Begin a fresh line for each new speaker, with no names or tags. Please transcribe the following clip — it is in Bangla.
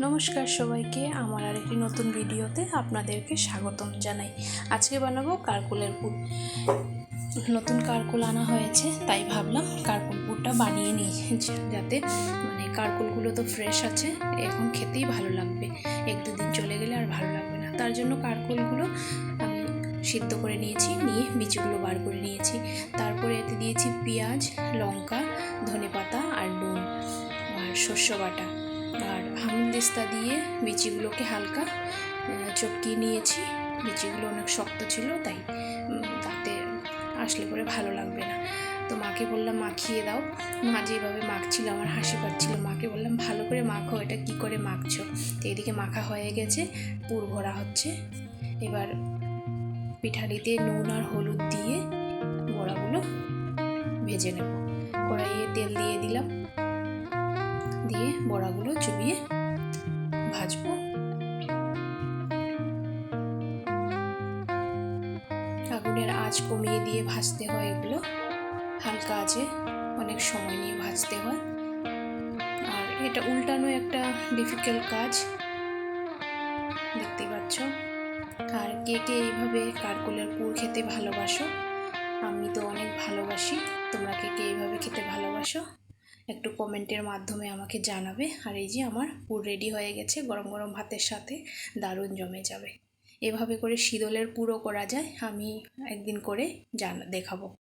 নমস্কার সবাইকে, আমার আরেকটি নতুন ভিডিওতে আপনাদেরকে স্বাগতম জানাই। আজকে বানাবো কারকুলের পুর। নতুন কারকুল আনা হয়েছে, তাই ভাবলাম কারকুল পুরটা বানিয়ে নিই, যাতে কারকুলগুলো তো ফ্রেশ আছে, এখন খেতেই ভালো লাগবে। এক দুদিন চলে গেলে আর ভালো লাগবে না। তার জন্য কারকুলগুলো আমি সিদ্ধ করে নিয়েছি, নিয়ে বীজগুলো বার করে নিয়েছি। তারপরে এতে দিয়েছি পেঁয়াজ, লঙ্কা, ধনেপাতা আর নুন আর শস্য বাটা আর হামদিস্তা দিয়ে বিচিগুলোকে হালকা চটকিয়ে নিয়েছি। বিচিগুলো অনেক শক্ত ছিল, তাই তাতে আসলে পরে ভালো লাগবে না। তো মাকে বললাম মাখিয়ে দাও। মা যেভাবে মাখছিল আমার হাসি পাচ্ছিল। মাকে বললাম ভালো করে মাখো, এটা কি করে মাখছো। তো এদিকে মাখা হয়ে গেছে, পুর ভরা হচ্ছে। এবার পিঠালিতে নুন আর হলুদ দিয়ে বড়াগুলো ভেজে নেব। কড়াইয়ে তেল দিয়ে দিলাম, দিয়ে বড়াগুলো চুবিয়ে ভাজবো। আগুনের আঁচ কমিয়ে দিয়ে ভাজতে হয় এগুলো, হালকা আঁচে অনেক সময় নিয়ে ভাজতে হয়। আর এটা উল্টানো একটা ডিফিকাল্ট কাজ, দেখতেই পাচ্ছ। আর কে কে এইভাবে কারকুলের পুর খেতে ভালোবাসো? আমি তো অনেক ভালোবাসি। তোমরা কে কে এইভাবে খেতে ভালোবাসো একটু কমেন্টের মাধ্যমে আমাকে জানাবে। আর এই যে আমার পুর রেডি হয়ে গেছে, গরম গরম ভাতের সাথে দারুণ জমে যাবে। এভাবে করে শীতলের পুরও করা যায়, আমি একদিন করে দেখাবো।